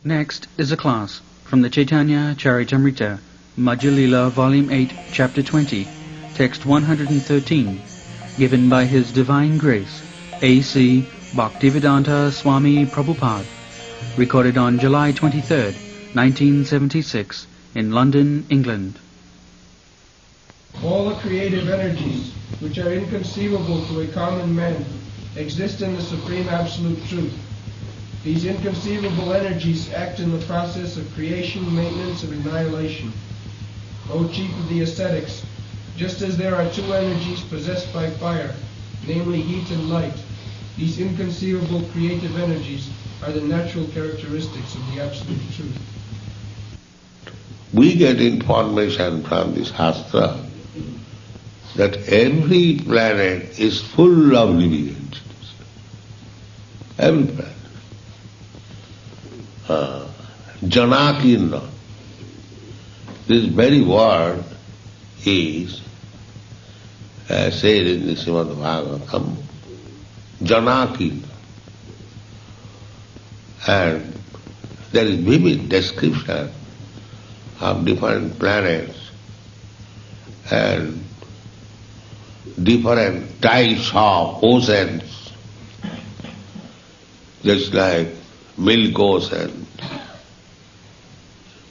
Next is a class from the Chaitanya Charitamrita, Madhya Lila, Volume 8, Chapter 20, Text 113, given by His Divine Grace, A.C. Bhaktivedanta Swami Prabhupada, recorded on July 23, 1976, in London, England. All the creative energies, which are inconceivable to a common man, exist in the Supreme Absolute Truth. These inconceivable energies act in the process of creation, maintenance, and annihilation. O chief of the ascetics, just as there are two energies possessed by fire, namely heat and light, these inconceivable creative energies are the natural characteristics of the Absolute Truth. We get information from the Shastra that every planet is full of living entities. Every planet. Janakindra. This very word is said in the Srimad Bhagavatam, Janakindra. And there is vivid description of different planets and different types of oceans, just like milk ocean.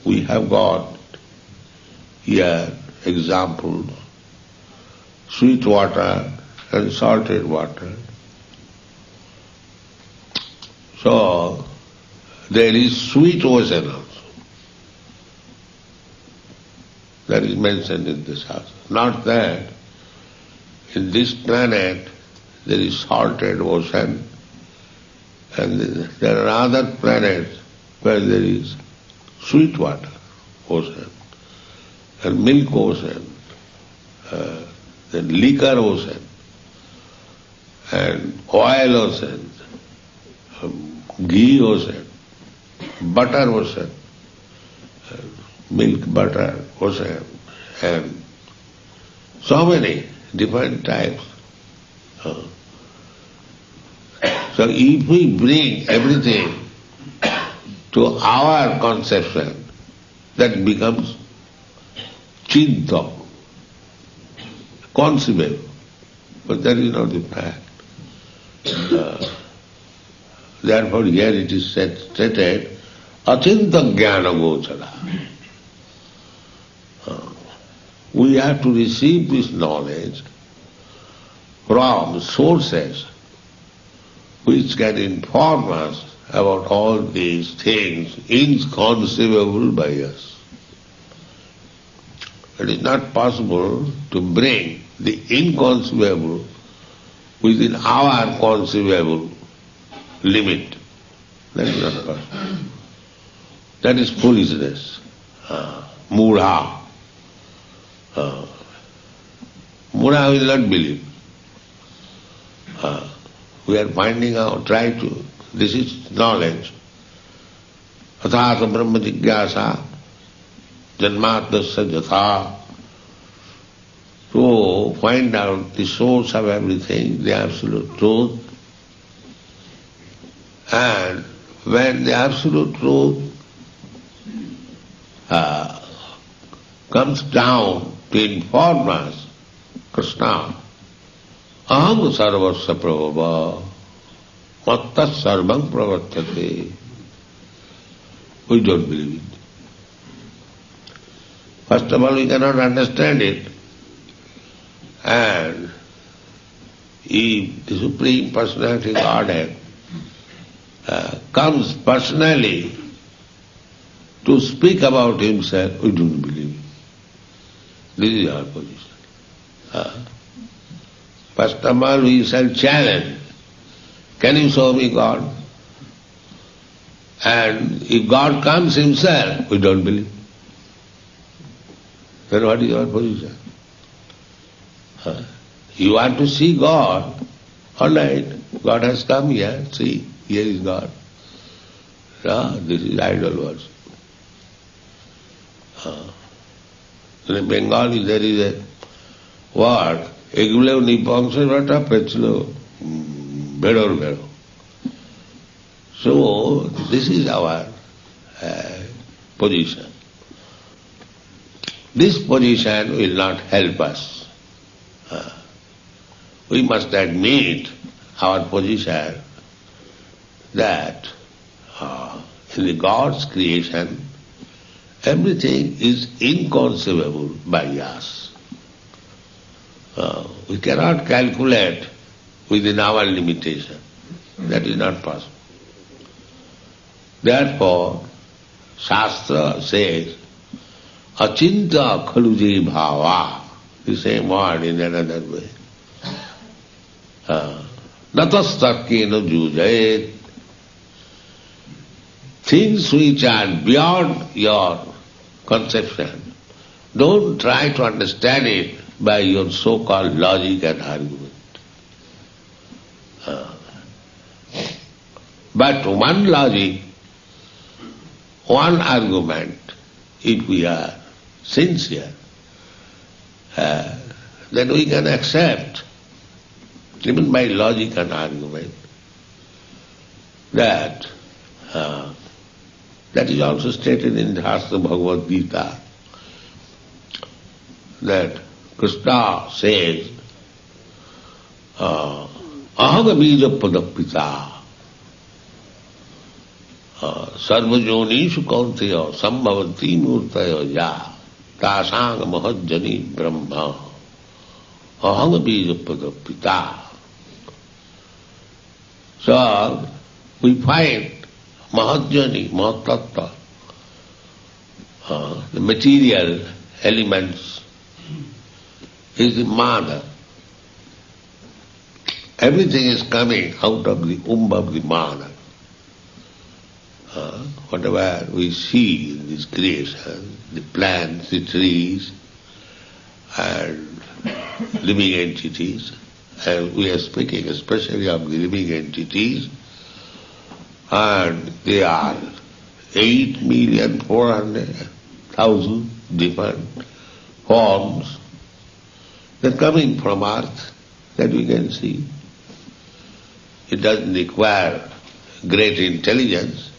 We have got here examples, sweet water and salted water. So, there is sweet ocean also. That is mentioned in the Shastra. Not that in this planet there is salted ocean and there are other planets where there is sweet water ocean and milk ocean, then liquor ocean and oil ocean, ghee ocean, butter ocean, milk butter ocean, and so many different types. So if we bring everything to our conception, that becomes chinta, conceivable. But that is not the fact. Therefore here it is stated, achinta jnana gochara. We have to receive this knowledge from sources which can inform us about all these things inconceivable by us. It is not possible to bring the inconceivable within our conceivable limit. That is not possible. That is foolishness. Mudha. Mudha will not believe. We are finding out, try to, this is knowledge. Athāsa brahma jigyāsa, janmātmasya jatha. So find out the source of everything, the absolute truth. And when the absolute truth comes down to inform us, Krishna, aham sarvasya prabhava, matta sarvam pravartate. We don't believe it. First of all, we cannot understand it. And if the Supreme Personality Godhead comes personally to speak about Himself, we don't believe it. This is our position. First of all, we shall challenge. Can you show me God? And if God comes Himself, we don't believe. Then what is our position? You want to see God? All right, God has come here. See, here is God. This is idol worship. In Bengali there is a word, egulo nipangsa vata prechlo bedor bedo. So this is our position. This position will not help us. We must admit our position that in the God's creation, everything is inconceivable by us. We cannot calculate within our limitation. That is not possible. Therefore, Shastra says, achinta khaluje bhava, the same word in another way. Natastarkena jujayet. Things which are beyond your conception, don't try to understand it by your so-called logic and argument. But one logic, one argument, if we are sincere, then we can accept, even by logic and argument, that that is also stated in Shastra Bhagavad Gita, that Krishna says, aham bija padapita sarvajonishu kaunteya sambhavanti murtaya ya tasang mahajjani brahma aham bija padapita. So we find Mahajjani, Mahatattva, the material elements, is the mother. Everything is coming out of the womb of the mother. Whatever we see in this creation, the plants, the trees, and living entities, and we are speaking especially of the living entities, and they are 8,400,000 different forms that are coming from earth that we can see. It doesn't require great intelligence.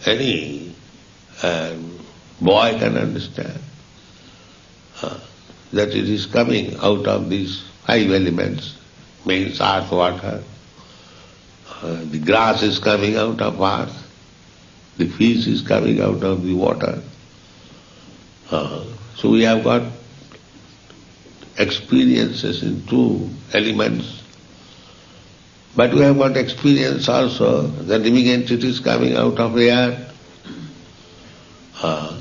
Any boy can understand that it is coming out of these 5 elements, means earth, water. The grass is coming out of earth, the fish is coming out of the water. So we have got experiences in 2 elements, but we have got experience also, the living entities coming out of air, the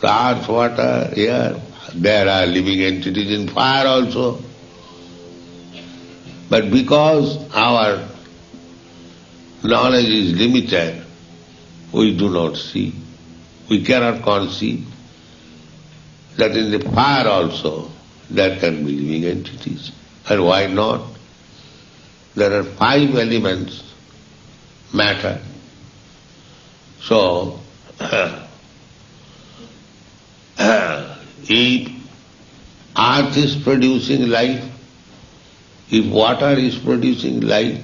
earth, water, air. There are living entities in fire also. But because our knowledge is limited, we do not see. We cannot conceive that in the fire also there can be living entities. And why not? There are 5 elements, matter. So, if earth is producing life, if water is producing life,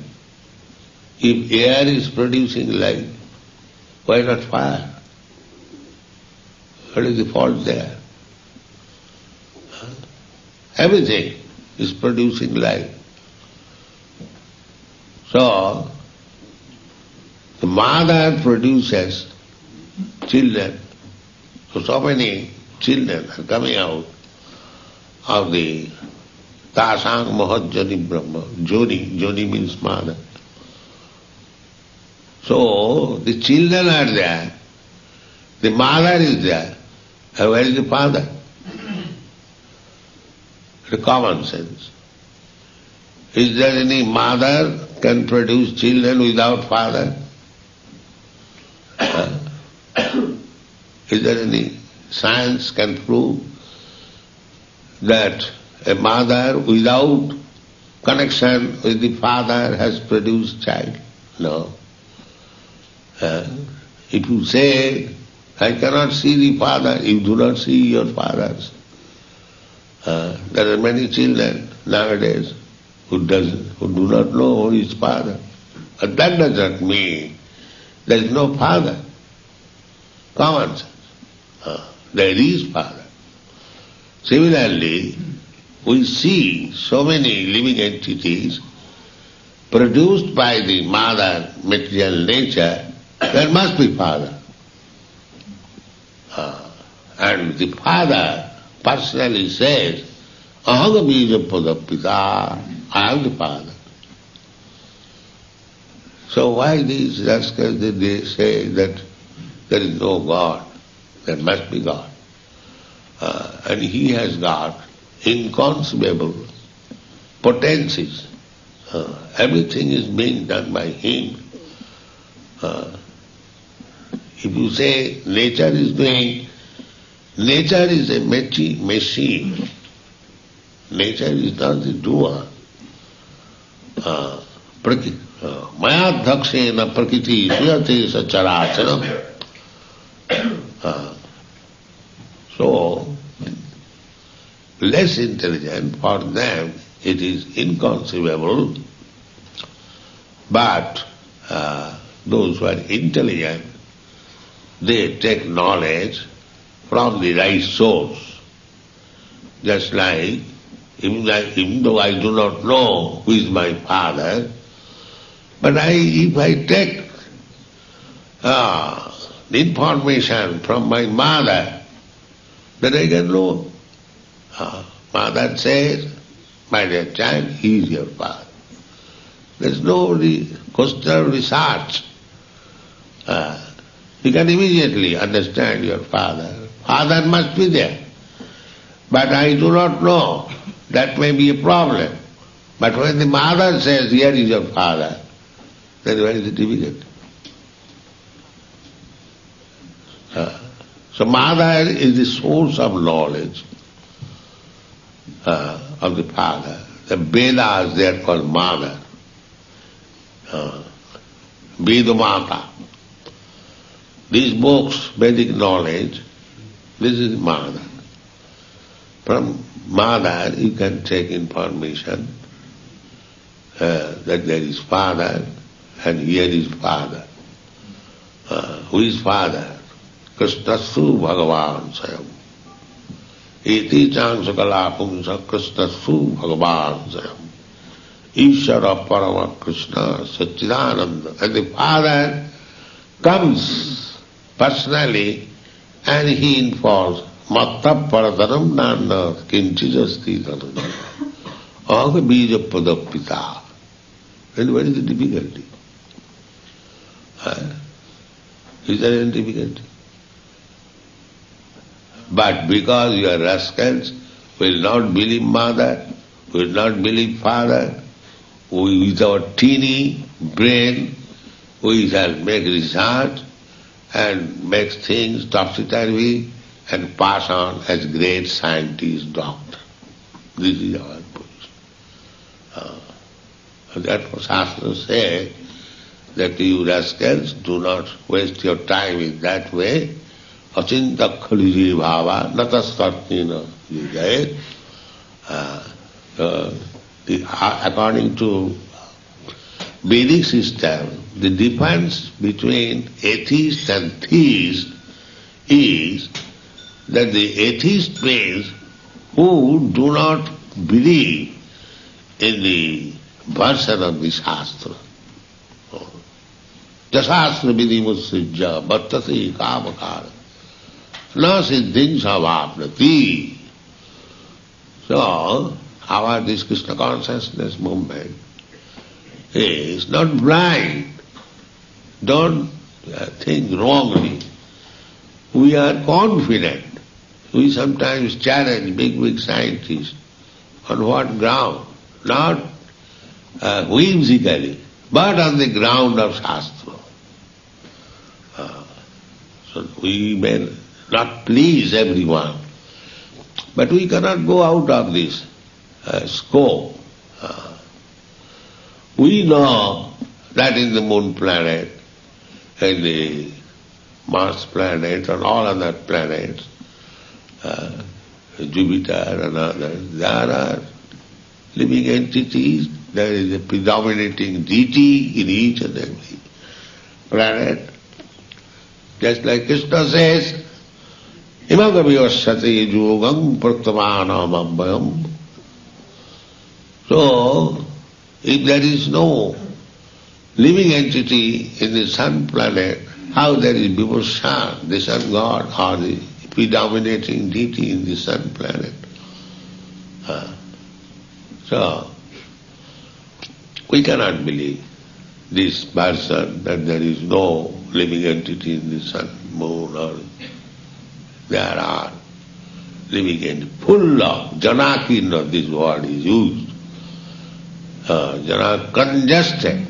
if air is producing life, why not fire? What is the fault there? Everything is producing life. So, the mother produces children. So many children are coming out of the Tasang Mahajjani Brahma. Joni means mother. So, the children are there, the mother is there, and where is the father? The common sense. Is there any mother can produce children without father? Is there any science can prove that a mother without connection with the father has produced child? No. If you say, I cannot see the father, you do not see your fathers. There are many children nowadays who do not know his father. But that does not mean there is no father. common sense. There is Father. Similarly, we see so many living entities produced by the mother material nature, there must be Father. And the Father personally says, Aham Believable Pita, I am the Father. So why these rascals, they say that there is no God, there must be God. And He has got inconceivable potencies. Everything is being done by Him. If you say nature is doing, nature is a machine. Nature is not the doer. Maya dhakshena prakriti suyate sacharachanam. So, less intelligent, for them it is inconceivable, but those who are intelligent, they take knowledge from the right source. Just like, even though I do not know who is my father, but if I take the information from my mother, then I can know. Mother says, my dear child, he is your father. There is no question of research. You can immediately understand your father. Father must be there. But I do not know. That may be a problem. But when the mother says, here is your father, then where is the difficulty? So mother is the source of knowledge of the father. The Vedas, they are called mother. Vedamata. These books, Vedic knowledge, this is mother. From mother you can take information that there is father and here is father. Who is father? Krishnasu Bhagavan Sayam. Iti chansakala pumsa Krishnasu Bhagavan Sayam. Ishara Parama Krishna Satchidananda. And the father comes personally and he informs Matta Paradaram Nana Kinchijasti Dhanam. Aham Believable Pita. Then what is the difficulty? Is there any difficulty? But because you are rascals, will not believe mother, will not believe father, with our teeny brain, we shall make research and make things topsy-turvy and pass on as great scientist, doctor. This is our position. Therefore Shastra says that you rascals do not waste your time in that way. Achinta khaliji bhava natastartina yujayet. According to Vedic system, the difference between atheist and theist is that the atheist means who do not believe in the version of the Shastra. Jasastra vidimusijja bhattasi kamakara na siddhin savapnati. So, our this Krishna consciousness movement is not blind. Don't think wrongly. We are confident. We sometimes challenge big scientists. On what ground? Not whimsically, but on the ground of Shastra. So we may not please everyone, but we cannot go out of this scope. We know that in the moon planet, in the Mars planet and all other planets, Jupiter and others, there are living entities, there is a predominating deity in each and every planet. Just like Krishna says, imagavyasyate yogam pratyamanam abhayam. So, if there is no living entity in the sun planet, how there is Vibhushan, the sun god, or the predominating deity in the sun planet? So, we cannot believe this person that there is no living entity in the sun, moon, or there are living entities. Full of Janakin of this word is used. Jana congested.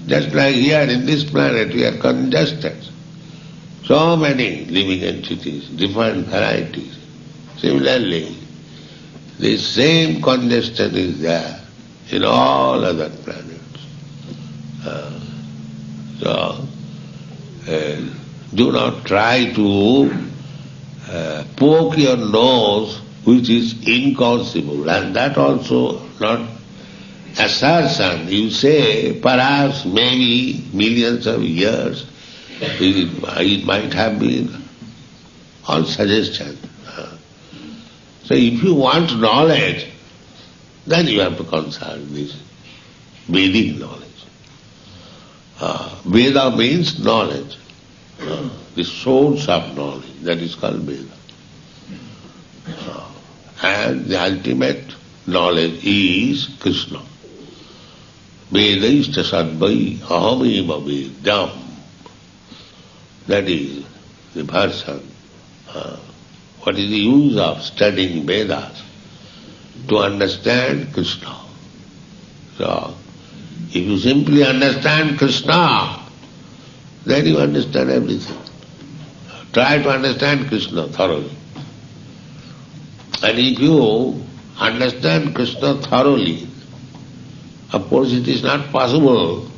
Just like here in this planet we are congested. So many living entities, different varieties. Similarly, the same congestion is there in all other planets. Do not try to poke your nose which is inconceivable, and that also not assertion. You say perhaps maybe millions of years it might have been all suggestion. So if you want knowledge, then you have to consult this Vedic knowledge. Veda means knowledge, the source of knowledge, that is called Veda. And the ultimate knowledge is Krishna. Vedaishta sadvai ahameva vedam. That is the person. What is the use of studying Vedas? To understand Krishna. So, if you simply understand Krishna, then you understand everything. Try to understand Krishna thoroughly. And if you understand Krishna thoroughly, of course it is not possible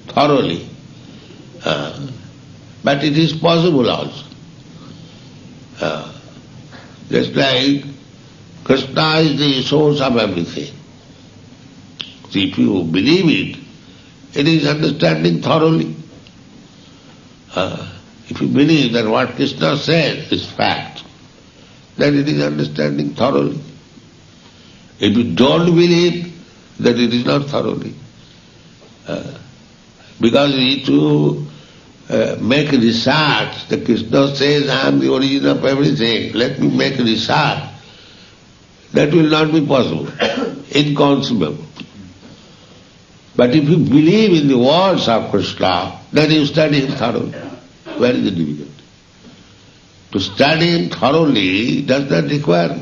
thoroughly, but it is possible also. Just like Krishna is the source of everything. So if you believe it, it is understanding thoroughly. If you believe that what Krishna says is fact, then it is understanding thoroughly. If you don't believe, then it is not thoroughly. Because if you make research, the Krishna says, I am the origin of everything, let me make research, that will not be possible, inconceivable. But if you believe in the words of Krishna, then you study him thoroughly. Where is the difficulty? To study him thoroughly does not require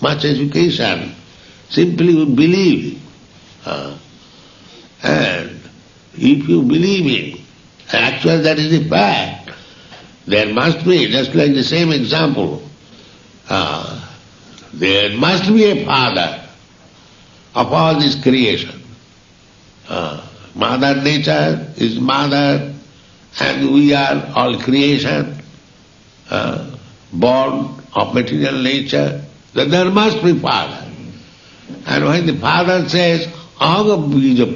much education. Simply you believe. And if you believe him, actually that is the fact. There must be, just like the same example, there must be a father of all this creation. Mother nature is mother, and we are all creation, born of material nature. Then there must be father. And when the father says, Aham bija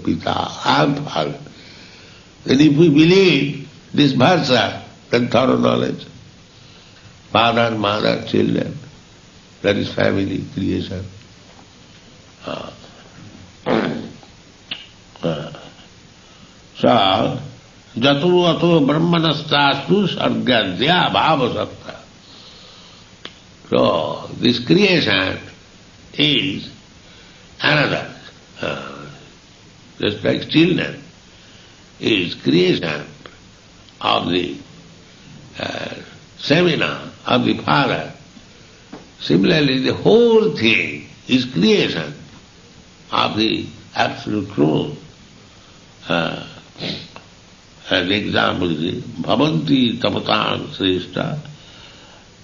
pita, I am father, then if we believe this versa, then thorough knowledge. Father, mother, children, that is family, creation. So, jatu ato brahmanastastu sargadya bhavasakta. So, this creation is another, just like children is creation of the seminar of the father. Similarly, the whole thing is creation of the absolute truth. As the example is, bhavanti tapatan sreshta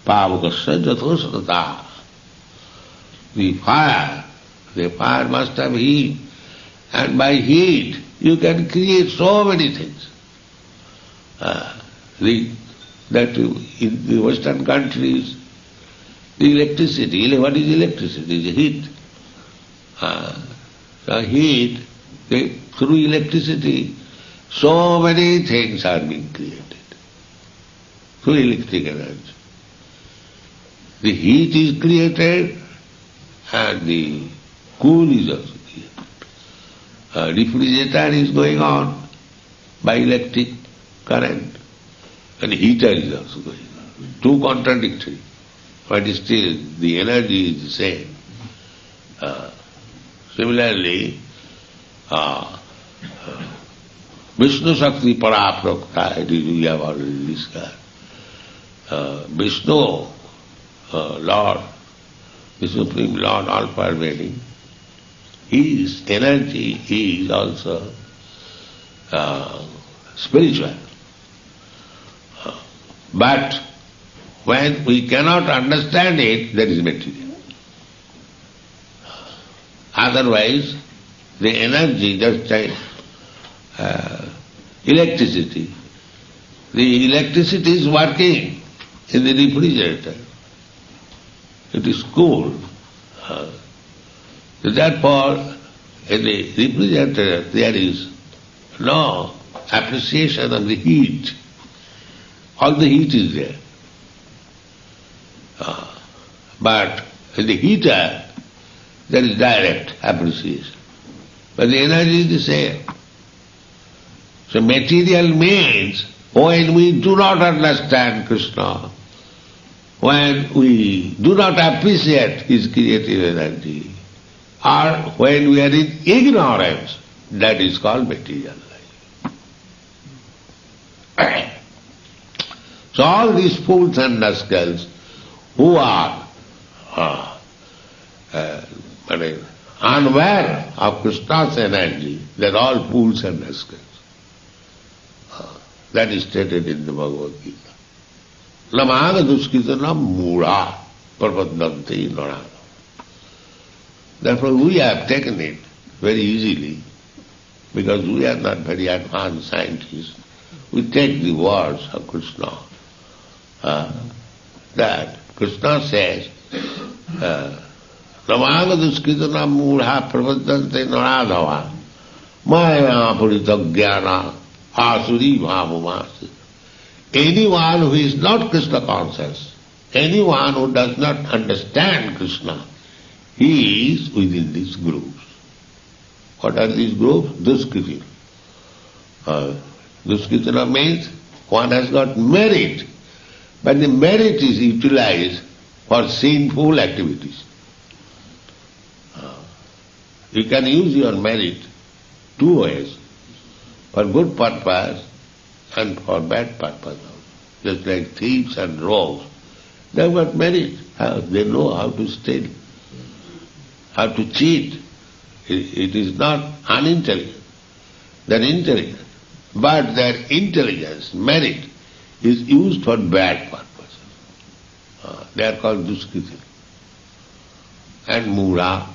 pavakasya jathosatata. The fire must have heat, and by heat you can create so many things. That in the Western countries, the electricity, what is electricity? It is heat. The heat, through electricity, so many things are being created. through electric energy. The heat is created and the cool is also created. A refrigerator is going on by electric current and heater is also going on. Two contradictory, but still the energy is the same. Similarly, Vishnu Shakti Paraprokta, it is we have already discussed. Vishnu, Lord, the Supreme Lord, all-pervading, his energy is also spiritual. But when we cannot understand it, that is material. Otherwise, the energy, just like electricity. The electricity is working in the refrigerator. It is cool. So therefore, in the refrigerator there is no appreciation of the heat. All the heat is there. But in the heater, there is direct appreciation. But the energy is the same. So material means when we do not understand Krishna, when we do not appreciate his creative energy, or when we are in ignorance, that is called material life. So all these fools and rascals who are unaware of Krishna's energy, they are all fools and rascals. That is stated in the Bhagavad Gita. Namaga duskitana mura parvadanti narada. Therefore we have taken it very easily, because we are not very advanced scientists. We take the words of Krishna. That Krishna says, Namaga duskitana mura parvadanti narada maya purita jnana asuri bhavamasi. Anyone who is not Krishna conscious, anyone who does not understand Krishna, he is within these groups. What are these groups? Duskritina. Duskritina means one has got merit, but the merit is utilized for sinful activities. You can use your merit two ways, for good purpose and for bad purpose. Just like thieves and rogues, they have got merit. They know how to steal, how to cheat. It is not unintelligent. They are intelligent. But their intelligence, merit, is used for bad purpose. They are called duskritin. And mura,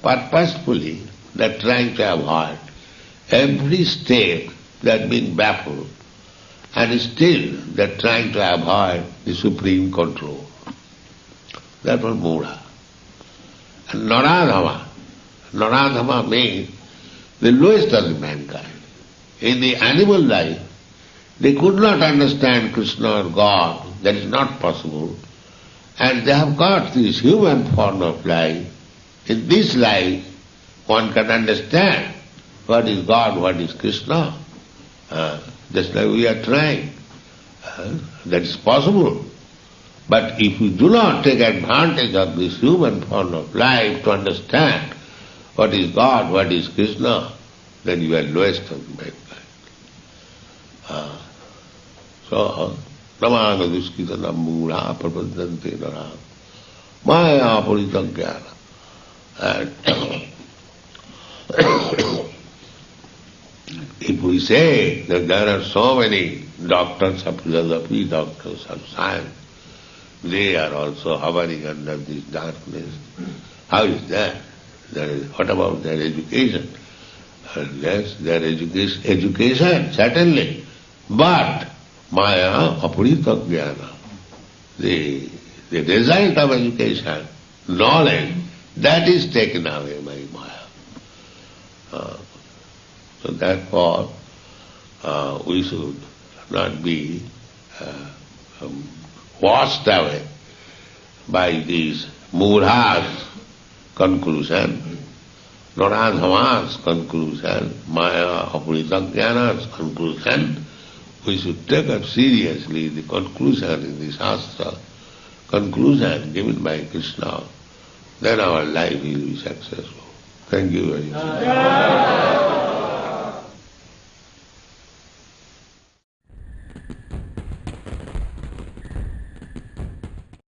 purposefully they are trying to avoid every step they are being baffled, and still they are trying to avoid the supreme control. Therefore mura. And naradhama. Naradhama means the lowest of the mankind. In the animal life, they could not understand Krishna or God. That is not possible. And they have got this human form of life. In this life, one can understand what is God, what is Krishna. Just like we are trying. That is possible. But if you do not take advantage of this human form of life to understand what is God, what is Krishna, then you are lowest of the mankind. So, namanga duskitana mura prapadante nara maya purita jnana. If we say that there are so many doctors of philosophy, doctors of science, they are also hovering under this darkness, how is that? What about their education? Yes, their education, certainly. But maya apurita jnana, the result of education, knowledge, that is taken away by Maya. So therefore, we should not be washed away by these murhas conclusion, Naradhama's conclusion, Maya Apuritagyana's conclusion. We should take up seriously the conclusion in the Shastra, conclusion given by Krishna. Then our life will be successful. Thank you very much.